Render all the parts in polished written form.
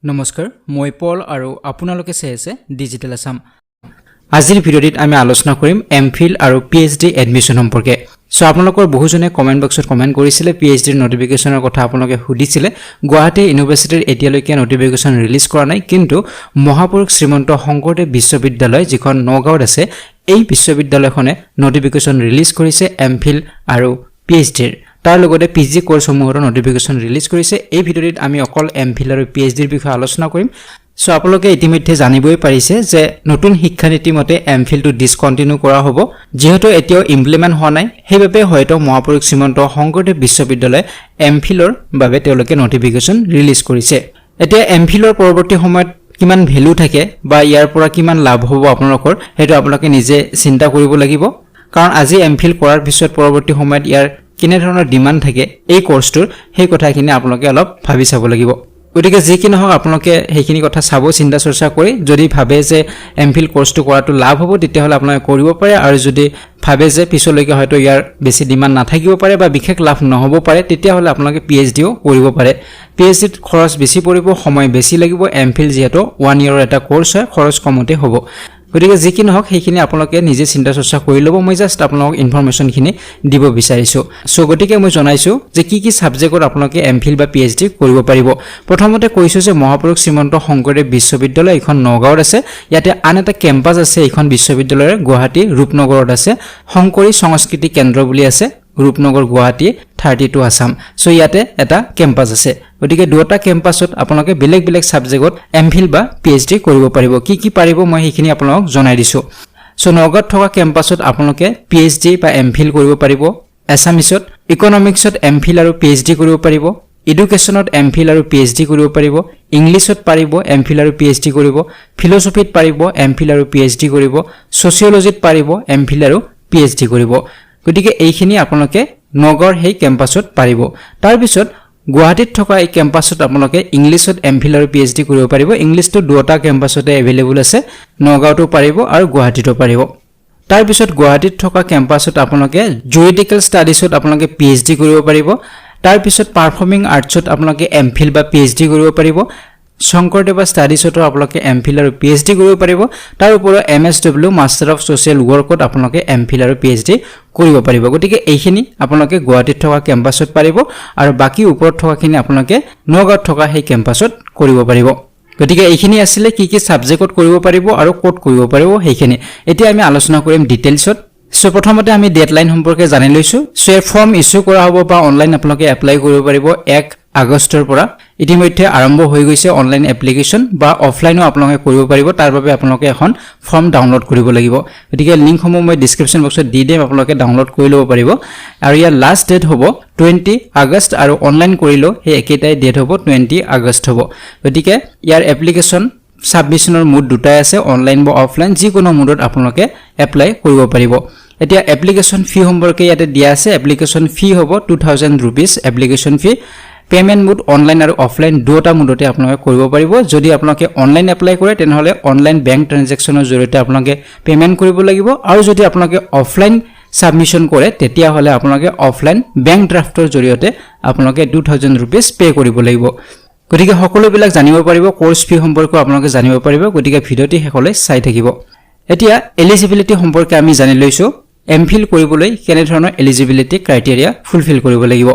নমস্কাৰ মই পল আৰু আপোনালোকে চাই আছে ডিজিটেল আসাম আজিৰ ভিডিঅ'টিত আমি আলোচনা কৰিম এমফিল আৰু পিএইচডি এডমিশন সম্পৰ্কে সো আপোনালোকৰ বহুজনে কমেন্ট বক্সত কমেন্ট কৰিছিলে পিএইচডি নোটিফিকেশনৰ কথা আপোনালোকে সুধিছিলে গুৱাহাটী ইউনিভাৰ্চিটিৰ এতিয়ালৈকে নোটিফিকেশন ৰিলিজ কৰা নাই কিন্তু মহাপুৰুষ শ্ৰীমন্ত শংকৰদেৱ বিশ্ববিদ্যালয় যিখন নগাঁৱত আছে এই বিশ্ববিদ্যালয়খনে নোটিফিকেশন ৰিলিজ কৰিছে এমফিল আৰু পিএইচডিৰ তাৰ লগতে পিজি কোৰ্স সমূহৰ নোটিফিকেশন ৰিলিজ কৰিছে এই ভিডিঅ'টিত আমি অকল এমফিল আৰু পিএইচডিৰ বিষয়ে আলোচনা কৰিম সো আপোনালোকে ইতিমধ্যে জানিবই পাৰিছে যে নতুন শিক্ষানীতি মতে এমফিল টু ডিসকন্টিনিউ কৰা হ'ব যেহেতু এতিয়াও ইমপ্লিমেন্ট হোৱা নাই হেইবাবে হয়তো মহাপুৰুষ শ্ৰীমন্ত শংকৰদেৱ বিশ্ববিদ্যালয় এমফিলৰ বাবে তেওঁলোকে নোটিফিকেশন ৰিলিজ কৰিছে এতিয়া এমফিলৰ পৰৱৰ্তী সময়ত কিমান ভ্যালু থাকে বা ইয়াৰ পৰা কিমান লাভ হ'ব আপোনালোকৰ হেতু আপোনালোকে নিজে চিন্তা কৰিব লাগিব কাৰণ আজি এমফিল কৰাৰ পিছত পৰৱৰ্তী সময়ত ইয়াৰ কিনে ধৰণৰ ডিমান্ড থাকে এই কোৰ্সটোৰ হেই কথাখিনি আপোনালোকে অলপ ভাবি চাব লাগিব গতিকে যি কি নহওক আপোনালোকে হেইখিনি কথা চাব চিন্তা চৰ্চা কৰি যদি ভাবে যে এমফিল কোৰ্সটো কৰাটো লাভ হ'ব তেতিয়া হলে আপোনালোকে কৰিব পাৰে আৰু যদি ভাবে যে পিছলৈকে হয়তো ইয়াৰ বেছি ডিমান্ড নাথাকিব পাৰে বা বিশেষ লাভ নহব পাৰে তেতিয়া হলে আপোনালোকে পিএইচডিও কৰিব পাৰে পিএইচডিত খৰচ বেছি পৰিব সময় বেছি লাগিব এমফিল যেহেতু 1 ইয়াৰৰ এটা কোৰ্স হয় খৰচ কমতে হ'ব গতিকে যি কি নহওক হেইখিনি আপোনালোকে নিজে চিন্তা চৰ্চা কৰি লব মই জাস্ট আপোনালোক ইনফৰমেশনখিনি দিব বিচাৰিছো সো গতিকে মই জনাইছো যে কি সাবজেক্টত আপোনালোকে এমফিল বা পিএইচডি কৰিব পাৰিব প্ৰথমতে কৈছো যে মহাপুৰুষ শ্ৰীমন্ত শংকৰদেৱ বিশ্ববিদ্যালয় এখন নগাঁৱত আছে ইয়াতে আন এটা কেম্পাছ আছে এখন বিশ্ববিদ্যালয়ৰ গুৱাহাটী ৰূপনগৰত আছে শংকৰী সংস্কৃতি কেন্দ্ৰ বুলি আছে ৰূপনগৰ গুৱাহাটী 32 আসাম সো ইয়াতে এটা কেম্পাছ আছে গতিকে দুটা কেম্পাছত আপোনালোকে বেলেগ বেলেগ সাবজেক্টত এমফিল বা পিএইচডি কৰিব পাৰিব কি পাৰিব মই হেখিনি আপোনালোক জনাই দিছো সো নগাঁৱত থকা কেম্পাছত আপোনালোকে পিএইচডি বা এমফিল কৰিব পাৰিব এছামিছত ইকনমিক্সত এমফিল আৰু পিএইচডি কৰিব পাৰিব এডুকেশনত এমফিল আৰু পিএইচডি কৰিব পাৰিব ইংলিছত পাৰিব এমফিল আৰু পিএইচডি কৰিব ফিলছফিত পাৰিব এমফিল আৰু পিএইচডি কৰিব সোশিয়োলজিত পাৰিব এমফিল আৰু পিএইচডি কৰিব গতিকে এইখিনি আপোনালোকে নগৰ হেই কেম্পাছত পাৰিব তাৰ পিছত গুৱাহাটীত থকা এই কেম্পাছত আপোনালোকে ইংলিছত এমফিল আৰু পিএইচডি কৰিব পাৰিব ইংলিছটো দুটা কেম্পাছতে এভেইলেবল আছে নগাঁৱতো পাৰিব আৰু গুৱাহাটীতো পাৰিব তাৰ পিছত গুৱাহাটীত থকা কেম্পাছত আপোনালোকে জুৰিডিকেল ষ্টাডিজত আপোনালোকে পিএইচডি কৰিব পাৰিব তাৰ পিছত পাৰফৰ্মিং আৰ্টছত আপোনালোকে এমফিল বা পিএইচডি কৰিব পাৰিব শংকৰদেৱ ষ্টাডিজতো আপোনালোকে এমফিল আৰু পিএইচডি কৰিব পাৰিব তাৰ ওপৰত এমএছডব্লিউ মাষ্টাৰ অফ সোশ্যাল ওয়াৰ্কত আপোনালোকে এমফিল আৰু পিএইচডি কৰিব পাৰিব গতিকে এইখিনি আপোনালোকে গুৱাহাটীত থকা কেম্পাছত পাৰিব আৰু বাকি ওপৰত থকাখিনি আপোনালোকে নগাঁৱত থকা সেই কেম্পাছত কৰিব পাৰিব গতিকে এইখিনি আছিল কি সাবজেক্টত কৰিব পাৰিব আৰু কোড কৰিব পাৰিব হেইখিনি এতিয়া আমি আলোচনা কৰিম ডিটেইলছত সো প্ৰথমতে আমি ডেডলাইন সম্পৰ্কে জানি লৈছো সো ফৰ্ম ইস্যু কৰা হ'ব বা অনলাইন আপোনালোকে এপ্লাই কৰিব পাৰিব 1 আগষ্টৰ পৰা ইতিমধ্যে আৰম্ভ হৈ গৈছে অনলাইন এপ্লিকেশন বা অফলাইনও আপোনালোকে কৰিব পাৰিব তাৰ বাবে আপোনালোকে এখন ফৰ্ম ডাউনলোড কৰিব লাগিব গতিকে লিংক সমূহ মই ডেসক্ৰিপচন বক্সত দি দিম আপোনালোকে ডাউনলোড কৰি ল'ব পাৰিব আৰু ইয়াৰ লাষ্ট ডেট হ'ব 20 আগষ্ট আৰু অনলাইন কৰিলো হে একেটাই ডেট হ'ব 20 আগষ্ট হ'ব গতিকে ইয়াৰ এপ্লিকেশন সাবমিশনৰ মোড দুটাই আছে অনলাইন বা অফলাইন যিকোনো মোডত আপোনালোকে এপ্লাই কৰিব পাৰিব এতিয়া এপ্লিকেশন ফি সম্পৰ্কে ইয়াতে দিয়া আছে এপ্লিকেশন ফি হ'ব 2000 rupees application fee payment mode online আৰু অফলাইন দুটা মোডতে আপোনালোকে কৰিব পাৰিব যদি আপোনালোকে অনলাইন এপ্লাই কৰে তেনেহলে অনলাইন বেংক ট্ৰানজেকচনৰ জৰিয়তে আপোনালোকে পেমেন্ট কৰিব লাগিব আৰু যদি আপোনালোকে অফলাইন সাবমিশন কৰে তেতিয়া হলে আপোনালোকে অফলাইন বেংক ড্ৰাফটৰ জৰিয়তে আপোনালোকে 2000 रुपीस পে কৰিব লাগিব গতিকে সকলোবিলাক জানিব পাৰিব কোৰ্স ফি সম্পৰ্কে আপোনালোকে জানিব পাৰিব গতিকে ভিডিঅটি হেকলৈ চাই থাকিব এতিয়া এলিজিবিলিটি সম্পৰ্কে আমি জানি লৈছো এমফিল কৰিবলৈ কেনে ধৰণৰ এলিজিবিলিটি ক্ৰাইটেৰিয়া ফুলফিল কৰিব লাগিব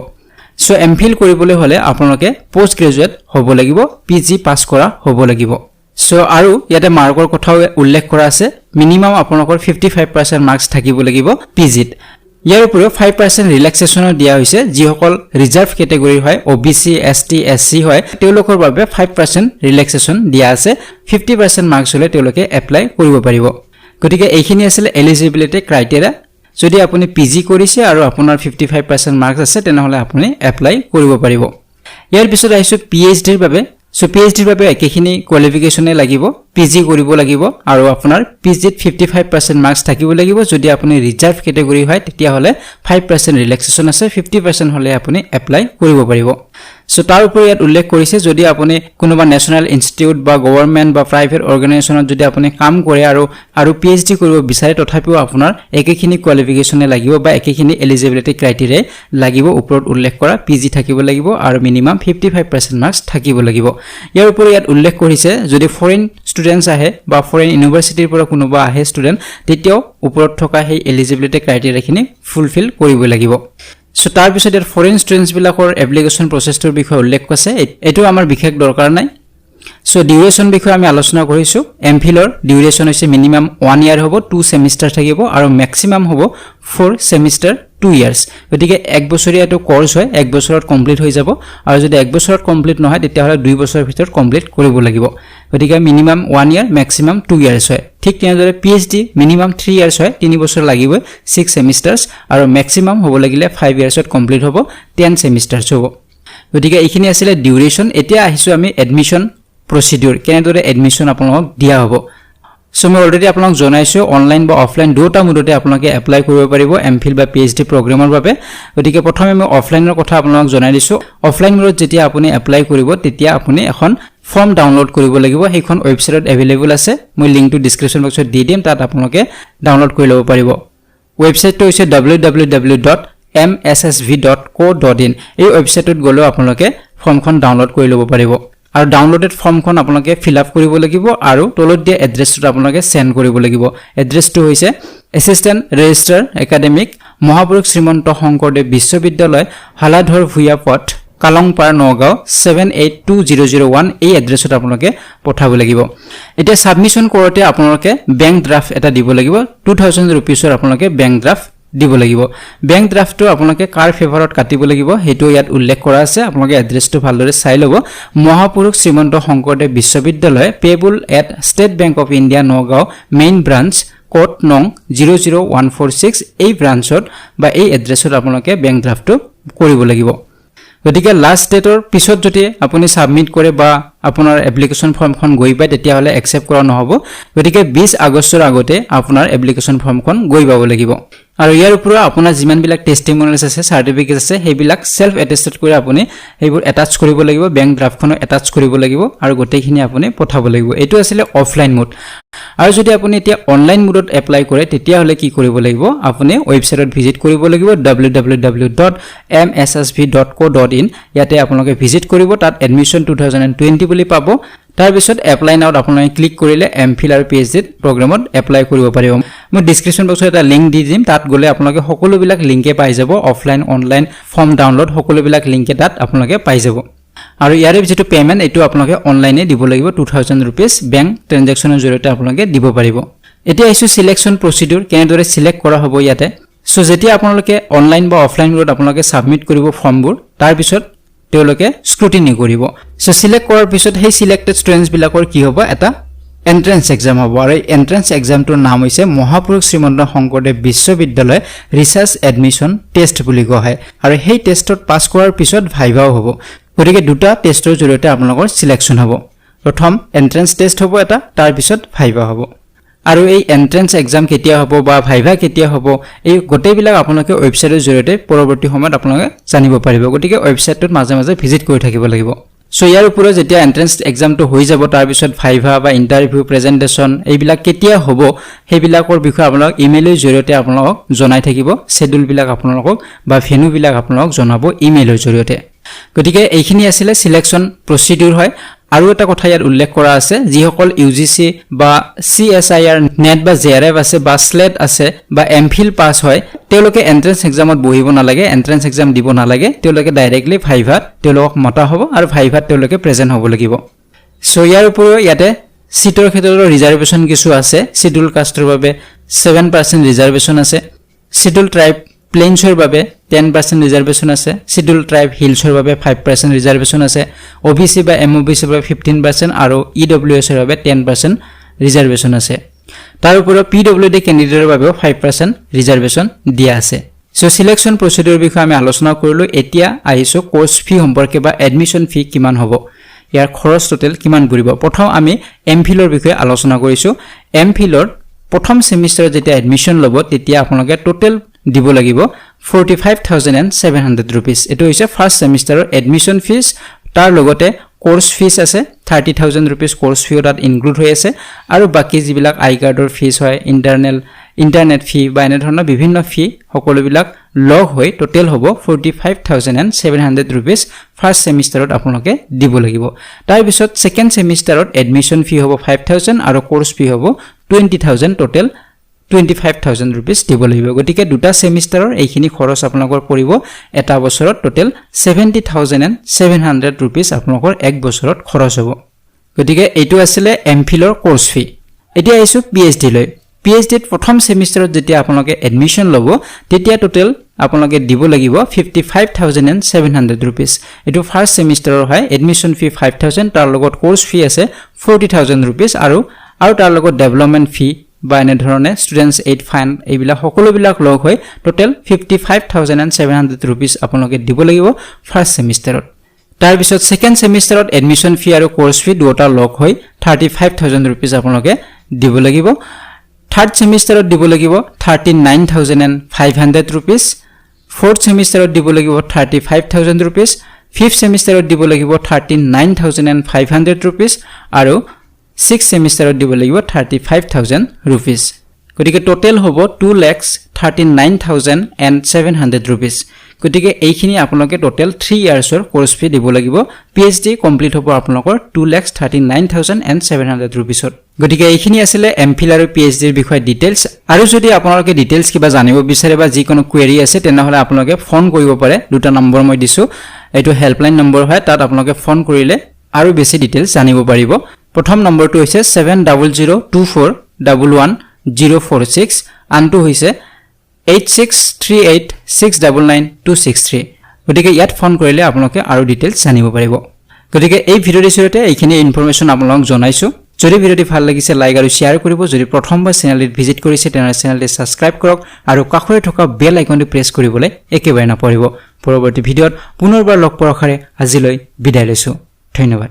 সো এমফিল কৰিবলৈ হলে আপোনালোকে পোষ্ট গ্ৰেজুৱেট হ'ব লাগিব পিজি পাস কৰা হ'ব লাগিব সো আৰু ইয়াতে মাৰ্কৰ কথাও উল্লেখ কৰা আছে মিনিমাম আপোনালোকৰ 55% মাৰ্কস থাকিব লাগিব পিজিত ইয়াৰ উপৰিও 5% ৰিলেক্সেশন দিয়া হৈছে যিসকল ৰিজাৰ্ভ ক্যাটাগৰী হয় ওবিসি এসটি এসসি হয় তেওঁলোকৰ বাবে 5% ৰিলেক্সেশন দিয়া আছে 50% মাৰ্কস হলে তেওঁলোকে এপ্লাই কৰিব পাৰিব গতিকে এইখিনি আছিল এলিজিবিলিটি ক্ৰাইটেৰিয়া যদি আপুনি পিজি কৰিছে আৰু আপোনাৰ 55% মাৰ্কস আছে তেনেহলে আপুনি এপ্লাই কৰিব পাৰিব ইয়াৰ পিছত আহিছো পিএইচডিৰ বাবে সো পিএইচডিৰ বাবে একেখিনি কোৱালিফিকেশনে লাগিব পিজি কৰিব লাগিব আৰু আপোনাৰ পিজিত 55% মাৰ্কস থাকিব লাগিব যদি আপুনি ৰিজাৰ্ভ ক্যাটাগৰী হয় তেতিয়া হলে 5% ৰিলেক্সেশন আছে 50% হলে আপুনি এপ্লাই কৰিব পাৰিব সো তাৰ উপৰি ইয়াত উল্লেখ কৰিছে যদি আপুনি কোনোবা নেশ্যনেল ইনষ্টিটিউট বা গভৰ্ণমেণ্ট বা প্ৰাইভেট অৰ্গেনাইজেশ্যনত যদি আপুনি কাম কৰে আৰু PhD কৰিব বিচাৰে তথাপিও আপোনাৰ একেখিনি কোৱালিফিকেশ্যনে লাগিব বা একেখিনি এলিজিবিলিটি ক্ৰাইটেৰিয়া লাগিব ওপৰত উল্লেখ কৰা PG থাকিব লাগিব আৰু মিনিমাম 55% মাৰ্কছ থাকিব লাগিব ইয়াৰ উপৰি ইয়াত উল্লেখ কৰিছে যদি ফৰেন ষ্টুডেন্টছ আহে বা ফৰেন ইউনিভাৰ্চিটিৰ পৰা কোনোবা আহে ষ্টুডেন্ট তেতিয়াও ওপৰত থকা সেই এলিজিবিলিটি ক্ৰাইটেৰিয়াখিনি ফুলফিল কৰিব লাগিব সো তাৰ পিছত ইয়াত ফৰেন ষ্টুডেন্টছ বিলাকৰ এপ্লিকেশ্যন প্ৰচেছটোৰ বিষয়ে উল্লেখ আছে এটো আমাৰ বিশেষ দৰকাৰ নাই সো ডিউৰেশ্যন বিষয়ে আমি আলোচনা কৰিছো এমফিলৰ ডিউৰেশ্যন হৈছে মিনিমাম 1 ইয়াৰ হ'ব 2 সেমিস্টাৰ থাকিব আৰু ম্যাক্সিমাম হ'ব 4 সেমিস্টাৰ 2 ইয়াৰ্স গতিকে এক বছৰীয়া এটো কোৰ্স হয় এক বছৰত কমপ্লিট হৈ যাব আৰু যদি এক বছৰত কমপ্লিট নহয় তেতিয়া হলে 2 বছৰৰ ভিতৰত কমপ্লিট কৰিব লাগিব গতিকে মিনিমাম 1 ইয়াৰ ম্যাক্সিমাম 2 ইয়াৰ্স হয় ঠিক তেনেদৰে PhD মিনিমাম 3 ইয়াৰ্স হয় 3 বছৰ লাগিব 6 সেমিস্টাৰস আৰু ম্যাক্সিমাম হ'ব লাগিলে 5 ইয়াৰ্সত কমপ্লিট হ'ব 10 সেমিস্টাৰস হ'ব গতিকে এইখিনি আছিল ডিউৰেশ্যন এতিয়া আহিছো আমি এডমিশন procedure কেনেদৰে এডমিশন আপোনাক দিয়া হ'ব সো মই অলৰেডি আপোনাক জনাইছো অনলাইন বা অফলাইন দুটা মোডতে আপোনাকে এপ্লাই কৰিব পাৰিব এমফিল বা PhD প্ৰগ্ৰামৰ বাবে গতিকে প্ৰথমে মই অফলাইনৰ কথা আপোনাক জনাই দিছো অফলাইন মোডত যেতিয়া আপুনি এপ্লাই কৰিব তেতিয়া আপুনি এখন ফৰ্ম ডাউনলোড কৰিব লাগিব সেইখন ওয়েবসাইটত এভেইলেবল আছে মই লিংকটো ডেসক্ৰিপচন বক্সত দি দিম তাত আপোনাকে ডাউনলোড কৰি ল'ব পাৰিব ওয়েবসাইটটো হৈছে www.mssv.co.in এই ওয়েবসাইটত গলে আপোনালোকে ফৰ্মখন ডাউনলোড কৰি ল'ব পাৰিব আৰু ডাউনলোডেড ফৰ্মখন আপোনালোকে ফিল আপ কৰিব লাগিব আৰু তলত দিয়া এড্ৰেছটো আপোনালোকে সেন্ড কৰিব লাগিব এড্ৰেছটো হৈছে এসিস্ট্যান্ট ৰেজিষ্ট্ৰাৰ একাডেমিক মহাপুৰুষ শ্ৰীমন্ত শংকৰদেৱ বিশ্ববিদ্যালয় হালাধৰ ভুয়া পথ কালংপাৰ নগাঁও 782001 এই এড্ৰেছত আপোনালোকে পঠাব লাগিব এতিয়া সাবমিশন কৰোতে আপোনালোকে বেংক ড্ৰাফট এটা দিব লাগিব 2000 रुपीसৰ আপোনালোকে বেংক ড্ৰাফট দিব লাগিব বেংক ড্ৰাফটটো আপোনালোকে কাৰ ফেভাৰত কাটিব লাগিব হেতু ইয়াত উল্লেখ কৰা আছে আপোনালোকে এড্ৰেছটো ভালদৰে চাই লব মহাপুৰুষ শ্ৰীমন্ত শংকৰদেৱ বিশ্ববিদ্যালয় payable at state bank of India Nagaon main branch code নং 00146 এই ব্ৰাঞ্চত বা এই এড্ৰেছত আপোনালোকে বেংক ড্ৰাফটটো কৰিব লাগিব গতিকে লাষ্ট ডেটৰ পিছত যদি আপুনি সাবমিট কৰে বা আপোনাৰ এপ্লিকেশন ফৰ্মখন গৈ পায় তেতিয়া হলে একসেপ্ট কৰা নহব গতিকে 20 আগষ্টৰ আগতে আপোনাৰ এপ্লিকেশন ফৰ্মখন গৈ পাব লাগিব আৰু ইয়াৰ উপৰি আপোনাৰ যিমান বিলাক টেষ্টিমনিয়েলছ আছে সাৰ্টিফিকেট আছে সেইবিলাক সেলফ এটেস্টেড কৰি আপুনি সেইবোৰ এটাচ কৰিব লাগিব বেংক ড্ৰাফটখনো এটাচ কৰিব লাগিব আৰু গোটেইখিনি আপুনি পঠাব লাগিব এটো আছিল অফলাইন মোড আৰু যদি আপুনি এতিয়া অনলাইন মোডত এপ্লাই কৰে তেতিয়া হলে কি কৰিব লাগিব আপুনি ওয়েবসাইটত ভিজিট কৰিব লাগিব www.mssv.co.in ইয়াতে আপোনালোকে ভিজিট কৰিব তাত এডমিশন 2020 বুলি পাব তাৰ পিছত এপ্লাই নাওত আপোনালোকে ক্লিক কৰিলে এমফিল আৰু PhD প্ৰগ্ৰামত এপ্লাই কৰিব পাৰিব মই ডেসক্ৰিপচন বক্সত এটা লিংক দি দিম তাত গলে আপোনালোকে সকলো বিলাক লিংকে পাই যাব অফলাইন অনলাইন ফৰ্ম ডাউনলোড সকলো বিলাক লিংকে তাত আপোনালোকে পাই যাব আৰু ইয়াৰে যেটো পেমেন্ট এটো আপোনালোকে অনলাইনে দিব লাগিব 2000 रुपीस বেংক ট্ৰানজাকচনৰ জৰিয়তে আপোনালোকে দিব পাৰিব এতিয়া ইছু সিলেকশন প্ৰসিডিউৰ কেনেদৰে সিলেক্ট কৰা হ'ব ইয়াতে সো যেতিয়া আপোনালোকে অনলাইন বা অফলাইন মোডত আপোনালোকে সাবমিট কৰিব ফৰ্মবোৰ তাৰ পিছত তেওঁলোকে স্ক্ৰুটিনি কৰিব সো সিলেক্ট কৰাৰ পিছত সেই সিলেক্টেড ষ্টুডেন্টস বিলাকৰ কি হ'ব এটা এন্ট্ৰেন্স এক্সাম হ'ব আৰু এন্ট্ৰেন্স এক্সামটোৰ নাম হৈছে মহাপুৰুষ শ্ৰীমন্ত শংকৰদেৱ বিশ্ববিদ্যালয় ৰিসাৰ্চ এডমিশন টেষ্ট বুলি কোৱা হয় আৰু সেই টেষ্টত পাছ কৰাৰ পিছত ভাইভাও হ'ব গতিকে দুটা টেষ্টৰ জৰিয়তে আপোনালোকৰ সিলেকশন হ'ব প্ৰথম এন্ট্ৰেন্স টেষ্ট হ'ব এটা তাৰ পিছত ভাইভা হ'ব আৰু এই এন্ট্ৰেন্স এক্সাম কেতিয়া হ'ব বা ভাইভা কেতিয়া হ'ব এই গোটেইবিলাক আপোনালোকে ওয়েবসাইটৰ জৰিয়তে পৰৱৰ্তী সময়ত আপোনালোকে জানিব পাৰিব গতিকে ওয়েবসাইটত মাজে মাজে ভিজিট কৰি থাকিব লাগিব সো ইয়াৰ ওপৰত যেতিয়া এন্ট্ৰেন্স এক্সামটো হৈ যাব তাৰ পিছত ভাইভা বা ইন্টাৰভিউ প্ৰেজেন্টেচন এইবিলাক কেতিয়া হ'ব সেইবিলাকৰ বিষয়ে আপোনালোক ইমেইলৰ জৰিয়তে আপোনালোকক জনাই থাকিব শেডিউল বিলাক আপোনালোকক বা ভেনু বিলাক আপোনালোকক জনাব ইমেইলৰ জৰিয়তে গতিকে এইখিনি আছিল সিলেকশন প্ৰসিডিউৰ হয় আৰু এটা কথা ইয়াত উল্লেখ কৰা আছে যিসকল UGC বা CSIR নেট বা JRF আছে বা স্লেট আছে বা এমফিল পাস হয় তেওঁলোকে এন্ট্ৰেন্স এক্সামত বহিব নালাগে এন্ট্ৰেন্স এক্সাম দিব নালাগে তেওঁলোকে ডাইৰেক্টলি ভাইভাত তেওঁলোকক মতা হ'ব আৰু ভাইভাত তেওঁলোকে প্ৰেজেন্ট হ'ব লাগিব সো ইয়াৰ উপৰিও ইয়াতে সিটৰ ক্ষেত্ৰত ৰিজাৰ্ভেশন কিছু আছে শিডিউল কাষ্টৰ বাবে 7% ৰিজাৰ্ভেশন আছে শিডিউল ট্ৰাইব প্লেইনছৰ বাবে 10% ৰিজাৰ্ভেশন আছে শিডিউল ট্ৰাইব হিলছৰ বাবে 5% ৰিজাৰ্ভেশন আছে OBC বা MOBC ৰ বাবে 15% আৰু EWS ৰ বাবে 10% ৰিজাৰ্ভেশন আছে তাৰ উপৰি PWD ক্যান্ডিডেটৰ বাবে 5% ৰিজাৰ্ভেশন দিয়া আছে সো সিলেকশন প্ৰসিডিউৰ বিষয়ে আমি আলোচনা কৰিলো এতিয়া আহিছো কোৰ্স ফি সম্পৰ্কে বা এডমিশন ফি কিমান হ'ব ইয়াৰ খৰচ টোটাল কিমান পৰিব প্ৰথম আমি এমফিলৰ বিষয়ে আলোচনা কৰিছো এমফিলৰ প্ৰথম সেমিস্টাৰ যেতিয়া এডমিশন লব তেতিয়া আপোনালোকে টোটাল দিব লাগিব 45,700 rupees এটো হৈছে ফাৰ্স্ট সেমিস্টাৰৰ এডমিশন ফিজ তাৰ লগতে কোৰ্স ফিজ আছে 30,000 rupees কোৰ্স ফি তাত ইনক্লুড হৈ আছে আৰু বাকি যিবিলাক আই কাৰ্ডৰ ফিজ হয় ইন্টাৰনেট ফি বা এনে ধৰণৰ বিভিন্ন ফি সকলোবিলাক লগ হৈ টোটাল হ'ব 45,700 rupees ফাৰ্স্ট সেমিস্টাৰত আপোনালোকে দিব লাগিব তাৰ পিছত সেকেন্ড সেমিস্টাৰত এডমিশন ফি হ'ব 5,000 আৰু কোর্স ফি হ'ব 20,000 টোটাল 25,000 rupees দিব লাগিব গতিকে দুটা সেমিস্টাৰৰ এইখিনি খৰচ আপোনালোকৰ পৰিব এটা বছৰত টোটাল 70,700 rupees আপোনালোকৰ এক বছৰত খৰচ হ'ব গতিকে এইটো আছিল এমফিলৰ কোৰ্স ফি এতিয়া আইছো পিএইচডি লৈ পিএইচডিত প্ৰথম সেমিস্টাৰত যেতিয়া আপোনালোকে এডমিশন ল'ব তেতিয়া টোটাল আপোনালোকে দিব লাগিব 55,700 rupees এটো ফাৰ্স্ট সেমিস্টাৰৰ হয় এডমিশন ফি 5,000 তাৰ লগত কোৰ্স ফি আছে 40,000 rupees আৰু তাৰ লগত ডেভেলপমেন্ট ফি বা এনে ধৰণে ষ্টুডেন্টস এইড ফাইন এইবিলাক সকলোবিলাক লগ হৈ টোটাল 55,700 rupees আপোনালোকে দিব লাগিব ফাৰ্স্ট সেমিস্টাৰত তাৰ পিছত সেকেন্ড সেমিস্টাৰত এডমিশন ফি আৰু কোর্স ফি দুটা লগ হৈ 35,000 rupees আপোনালোকে দিব লাগিব থাৰ্ড সেমিস্টাৰত দিব লাগিব 39,500 rupees ফোৰ্থ সেমিস্টাৰত দিব লাগিব 35,000 rupees ফিফথ সেমিস্টাৰত দিব লাগিব 39,500 rupees আৰু 6th সেমিস্টাৰত দিব লাগিব 35,000 rupees গতিকে টোটাল হ'ব 2,39,700 rupees গতিকে এইখিনি আপোনালোকে টোটাল 3 ইয়াৰ্ছৰ কোৰ্স ফি দিব লাগিব পিএইচডি কমপ্লিট হ'ব আপোনালোকৰ 2,39,700 rupees গতিকে এইখিনি আছিল এমফিল আৰু পিএইচডিৰ বিষয়ে ডিটেইলছ আৰু যদি আপোনালোকে ডিটেইলছ কিবা জানিব বিচাৰে বা যি কোনো কোৱেৰি আছে তেনেহলে আপোনালোকে ফোন কৰিব পাৰে দুটা নম্বৰ মই দিছো এইটো হেল্পলাইন নম্বৰ হয় তাত আপোনালোকে ফোন কৰিলে আৰু বেছি ডিটেইলছ জানিব পাৰিব প্ৰথম নম্বৰটো হৈছে 7002411046 আনটো হৈছে 8638699263 গতিকে ইয়াত ফোন কৰিলে আপোনালোকে আৰু ডিটেইলছ জানিব পাৰিব গতিকে এই ভিডিঅ'ৰ জৰিয়তে এইখিনি ইনফৰমেশন আপোনালোকক জনাইছো যদি ভিডিঅ'টি ভাল লাগিছে লাইক আৰু শেয়াৰ কৰিব যদি প্ৰথমবাৰ চেনেলটো ভিজিট কৰিছে তেনে চেনেলটো সাবস্ক্ৰাইব কৰক আৰু কাষৰে থকা বেল আইকনটো প্ৰেছ কৰিবলৈ একেবাৰে নাপাহৰিব পৰৱৰ্তী ভিডিঅ'ত পুনৰবাৰ লগ পোৱাৰ আশাৰে আজিলৈ বিদায় লৈছো ধন্যবাদ